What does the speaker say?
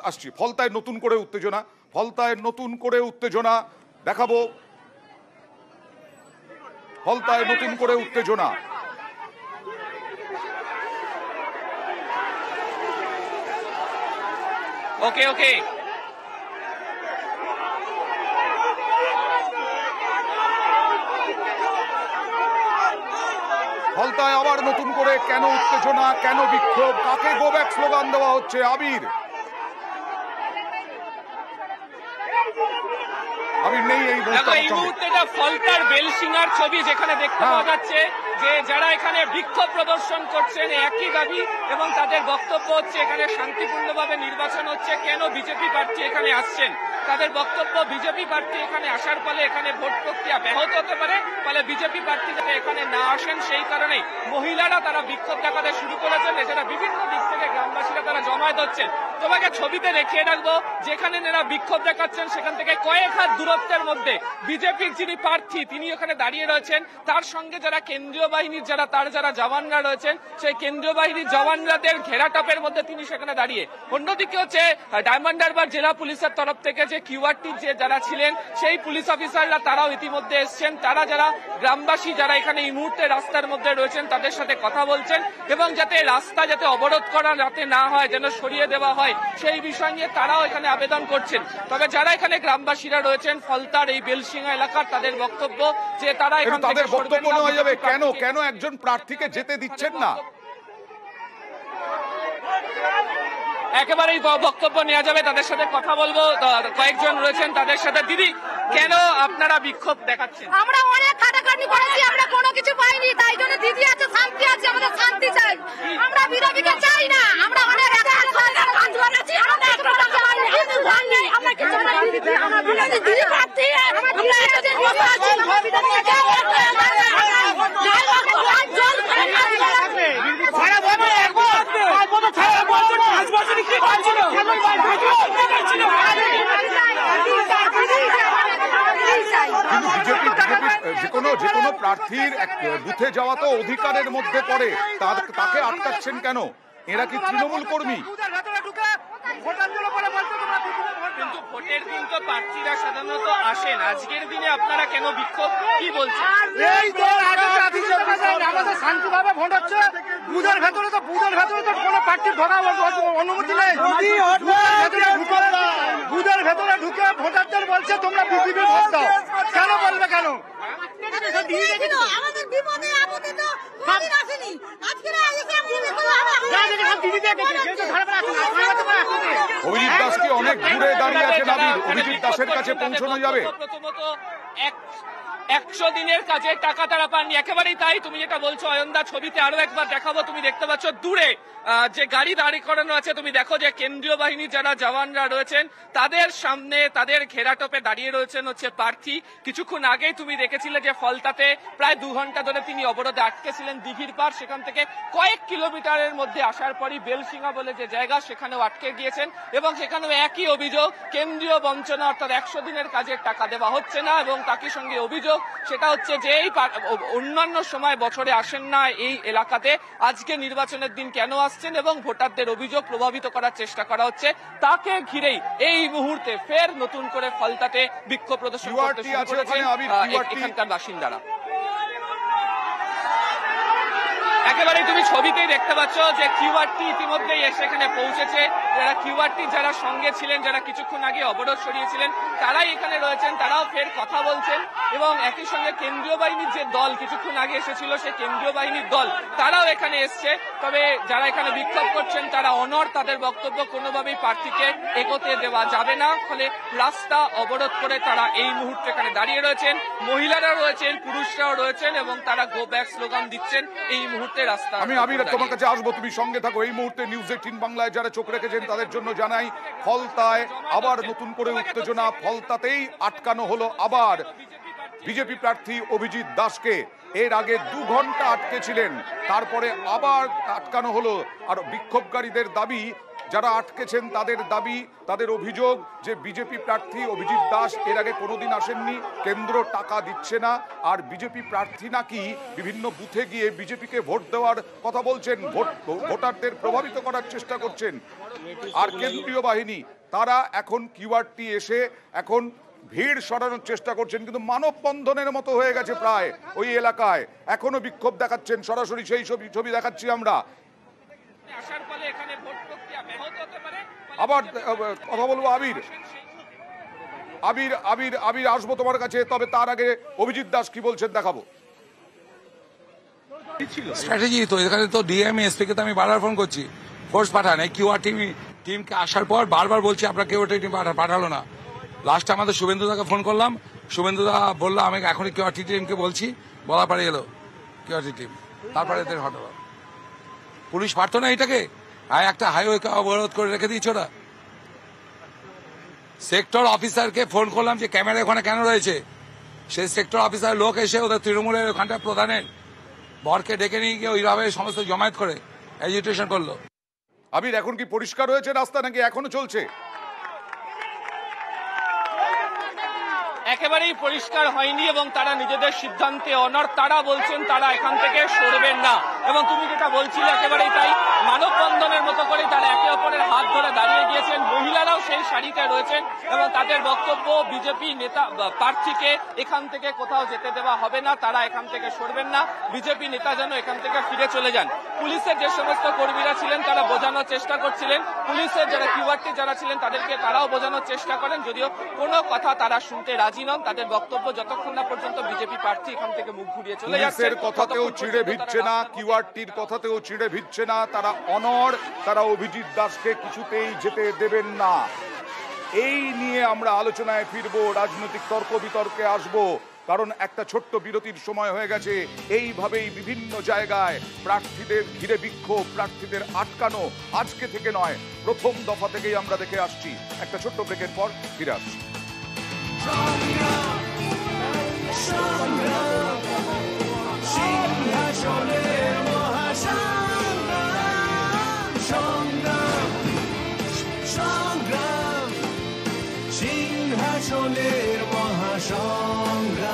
আসছি ফলতায় নতুন করে উত্তেজনা, ফলতায় নতুন করে উত্তেজনা দেখাবো, ফলতায় নতুন করে উত্তেজনা। ওকে ওকে ফলতায় আবার নতুন করে কেন উত্তেজনা, কেন বিক্ষোভ, কাকে গো ব্যাক স্লোগান দেওয়া হচ্ছে? আবির নেই এই মুহূর্তে ফলতার বেলসিংহার ছবি, যেখানে দেখতে পাওয়া যাচ্ছে যে যারা এখানে বিক্ষোভ প্রদর্শন করছেন একই দাবি এবং তাদের বক্তব্য হচ্ছে এখানে শান্তিপূর্ণভাবে নির্বাচন হচ্ছে, কেন বিজেপি প্রার্থী এখানে আসছেন? তাদের বক্তব্য বিজেপি প্রার্থী এখানে আসার ফলে এখানে ভোট প্রক্রিয়া ব্যাহত হতে পারে, ফলে বিজেপি প্রার্থী যাতে এখানে না আসেন সেই কারণেই মহিলারা তারা বিক্ষোভ দেখাতে শুরু করেছেন। এছাড়া বিভিন্ন দিক থেকে গ্রামবাসীরা তারা জমায়েত হচ্ছেন। তোমাকে ছবিতে দেখিয়ে রাখবো যেখানে এরা বিক্ষোভ দেখাচ্ছেন সেখান থেকে কয়েক হাত দূরত্বের মধ্যে বিজেপির যিনি প্রার্থী তিনি ওখানে দাঁড়িয়ে রয়েছেন, তার সঙ্গে যারা কেন্দ্রীয় বাহিনীর যারা জওয়ানরা রয়েছেন সেই কেন্দ্রীয় বাহিনীর জওয়ানরাদের ঘেরাটপের মধ্যে তিনি সেখানে দাঁড়িয়ে। অন্যদিকে হচ্ছে ডায়মন্ড হারবার জেলা পুলিশের তরফ থেকে যে কিউআরটির যারা ছিলেন সেই পুলিশ অফিসাররা তারাও ইতিমধ্যে এসছেন। তারা যারা গ্রামবাসী যারা এখানে এই মুহূর্তে রাস্তার মধ্যে রয়েছেন তাদের সাথে কথা বলছেন এবং যাতে রাস্তা যাতে অবরোধ করা যাতে না হয়, যেন সরিয়ে দেওয়া হয় সেই বিষয় নিয়ে তারাও এখানে আবেদন করছেন। তবে যারা এখানে গ্রামবাসীরা রয়েছেন ফলতার এই বেলসিংহা এলাকার, তাদের বক্তব্য যে তারা এখান থেকে বক্তব্য নেওয়া যাবে কেন একজন প্রার্থীকে যেতে দিচ্ছেন না, একেবারেই বক্তব্য নেওয়া যাবে, তাদের সাথে কথা বলবো। কয়েকজন রয়েছেন তাদের সাথে। দিদি, কেন আপনারা বিক্ষোভ দেখাচ্ছেন? আমরা অনেক খাটাখাটনি করেছি, আমরা কোনো কিছু পাইনি, তাই জন্য দিদি আছে, শান্তি আছে, আমাদের শান্তি চাই, আমরা বিরোধীকে চাই না। আমরা অনেক কাজ করেছি, আমরা একটা চাই না, কিছু ভাঙ নেই, আমরা কিছু দিদি, আমরা বিরোধী দিদি প্রার্থী, আমরা এসেছি বসে আছি, যে কোনো প্রার্থীর বুথে যাওয়া তো অধিকারের মধ্যে পড়ে, তাকে আটকাচ্ছেন কেন? এরা কি তৃণমূল কর্মী? কিন্তু ভোটের দিন তো প্রার্থীরা সাধারণত আসেন, আজকের দিনে আপনারা কেন বিক্ষোভ, কি বলছেন? আমাদের শান্তিভাবে ভোট হচ্ছে, বুথের ভেতরে তো কোনো প্রার্থীর ঢোকা অনুমতি নেই। বুথের ভেতরে ঢুকে ভোটারদের বলছে তোমরা বিজেপি ভোট দাও, কেন বলবে কেন? অভিজিৎ দাসকে অনেক দূরে দাঁড়িয়ে আছেন আবির, অভিজিৎ দাসের কাছে পৌঁছানো যাবে। প্রথমত 100 দিনের কাজে টাকা তারা পাননি, একেবারেই তাই। তুমি যেটা বলছো অয়নদা, ছবিতে আরো একবার দেখাবো, তুমি দেখতে পাচ্ছ দূরে যে গাড়ি দাঁড়ি করানো আছে, তুমি দেখো যে কেন্দ্রীয় বাহিনীর যারা জওয়ানরা রয়েছেন তাদের সামনে তাদের ঘেরাটোপে দাঁড়িয়ে রয়েছেন হচ্ছে প্রার্থী। কিছুক্ষণ আগেই তুমি দেখেছিলে যে ফলতাতে প্রায় 2 ঘন্টা ধরে তিনি অবরোধে আটকেছিলেন দিঘির পাড়, সেখান থেকে কয়েক কিলোমিটারের মধ্যে আসার পরই বেলসিংহা বলে যে জায়গা সেখানেও আটকে গিয়েছেন এবং সেখানেও একই অভিযোগ, কেন্দ্রীয় বঞ্চনা, অর্থাৎ 100 দিনের কাজের টাকা দেওয়া হচ্ছে না এবং তারই সঙ্গে অভিযোগ সেটা হচ্ছে যে এই অন্যান্য সময় বছরে আসেন না এই এলাকাতে, আজকে নির্বাচনের দিন কেন আসছেন এবং ভোটারদের অভিযোগ প্রভাবিত করার চেষ্টা করা হচ্ছে। তাকে ঘিরেই এই মুহূর্তে ফের নতুন করে ফলতাতে বিক্ষোভ প্রদর্শন করতে শুরু করেছেন এখানকার বাসিন্দারা। একেবারে তুমি ছবিতেই দেখতে পাচ্ছ যে কিউআরটি ইতিমধ্যেই সেখানে পৌঁছেছে। যারা কিউআরটি যারা সঙ্গে ছিলেন, যারা কিছুক্ষণ আগে অবরোধ সরিয়েছিলেন, তারাই এখানে রয়েছেন, তারাও ফের কথা বলছেন এবং একই সঙ্গে কেন্দ্রীয় বাহিনীর যে দল কিছুক্ষণ আগে এসেছিল সেই কেন্দ্রীয় বাহিনীর দল তারাও এখানে এসছে। তবে যারা এখানে বিক্ষোভ করছেন তারা অনড়, তাদের বক্তব্য কোনোভাবেই প্রার্থীকে এগোতে দেওয়া যাবে না, ফলে রাস্তা অবরোধ করে তারা এই মুহূর্তে এখানে দাঁড়িয়ে রয়েছেন। মহিলারা রয়েছেন, পুরুষরাও রয়েছেন এবং তারা গো ব্যাক স্লোগান দিচ্ছেন এই মুহূর্তে রাস্তা। আমি তোমার কাছে আসবো, তুমি সঙ্গে থাকো। এই মুহূর্তে নিউজ 18 বাংলায় যারা চোখ রেখেছেন তাদের জন্য জানাই, ফলতায় আবার নতুন করে উত্তেজনা। ফলতাতেই আটকানো হলো আবার বিজেপি প্রার্থী অভিজিৎ দাসকে। এর আগে 2 ঘন্টা আটকে ছিলেন, তারপরে আবার আটকানো হলো। আর বিক্ষোভকারীদের দাবি যারা আটকেছেন তাদের দাবি, তাদের অভিযোগ যে বিজেপি প্রার্থী অভিজিৎ দাস এর আগে কোনোদিন আসেননি, কেন্দ্র টাকা দিচ্ছে না, আর বিজেপি প্রার্থী নাকি বিভিন্ন বুথে গিয়ে বিজেপিকে ভোট দেওয়ার কথা বলছেন, ভোটারদের প্রভাবিত করার চেষ্টা করছেন। আর কেন্দ্রীয় বাহিনী তারা এখন কিউআরটি এসে এখন ভিড় সরানোর চেষ্টা করছেন, কিন্তু মানববন্ধনের মতো হয়ে গেছে প্রায় ওই এলাকায়, এখনো বিক্ষোভ দেখাচ্ছেন। সরাসরি সেই ছবি দেখাচ্ছি আমরা। আবার কথা বলবো আবির আসবো তোমার কাছে, তবে তার আগে অভিজিৎ দাস কি বলছেন দেখাবো। স্ট্র্যাটেজি তো এখানে তো ডিএম এসপি কে তো আমি বারবার ফোন করছি, ফোর্স পাঠান। এই কিউআর টিমকে আসার পর বারবার বলছি আপনার কিউআর টিম পাঠালো না। লাস্ট আমাদের শুভেন্দুদাকে ফোন করলাম, শুভেন্দুদা বললো আমি এখনই কিউআর টিমকে বলছি, বলা পরে এলো কিউআর টিম, তারপরে এদের হঠাৎ পুলিশ পারতো না এটাকে, আর একটা হাইওয়েকে অবরোধ করে রেখে দিয়েছে ওরা। সেক্টর অফিসারকে ফোন করলাম যে ক্যামেরা ওখানে কেন রয়েছে, সেই সেক্টর অফিসার লোক এসে ওদের তৃণমূলের ওখানটা প্রধানের বরকে ডেকে নিয়ে গিয়ে ওইভাবে সমস্ত জমায়েত করে এজিটেশন করলো। আবির, এখন কি পরিষ্কার হয়েছে রাস্তা নাকি এখনো চলছে? একেবারেই পরিষ্কার হয়নি এবং তারা নিজেদের সিদ্ধান্তে অনড়। তারা বলছেন তারা এখান থেকে সরবেন না, এবং তুমি যেটা বলছিলে একেবারেই তাই, মানববন্ধনের মতো করে তারা একে অপরের হাত ধরে দাঁড়িয়ে গিয়েছেন। মহিলারাও সেই সারিতে রয়েছেন এবং তাদের বক্তব্য বিজেপি নেতা প্রার্থীকে এখান থেকে কোথাও যেতে দেওয়া হবে না, তারা এখান থেকে সরবেন না, বিজেপি নেতা যেন এখান থেকে ফিরে চলে যান। পুলিশের যে সমস্ত কর্মীরা ছিলেন তারা বোঝানোর চেষ্টা করছিলেন, পুলিশের যারা কিউআরটি যারা ছিলেন তাদেরকে তারাও বোঝানোর চেষ্টা করেন, যদিও কোনো কথা তারা শুনতে রাজি নন। তাদের বক্তব্য যতক্ষণ না পর্যন্ত বিজেপি প্রার্থী এখান থেকে মুখ ঘুরিয়ে চলে যাচ্ছে, কথাতেও চিড়ে ভিড়ছে না, কিউআরটির কথাতেও চিড়ে ভিড়ছে না, তারা অনড়, তারা অভিজিৎ দাসকে কিছুতেই যেতে দেবেন না। এই নিয়ে আমরা আলোচনায় ফিরবো, রাজনৈতিক তর্ক বিতর্কে আসবো, কারণ একটা ছোট্ট বিরতির সময় হয়ে গেছে। এইভাবেই বিভিন্ন জায়গায় প্রার্থীদের ঘিরে বিক্ষোভ, প্রার্থীদের আটকানো আজকে থেকে নয়, প্রথম দফা থেকেই আমরা দেখে আসছি। একটা ছোট্ট ব্রেকের পর ফিরে আসছি। সিংহাসনের মহাসংগ্রাম।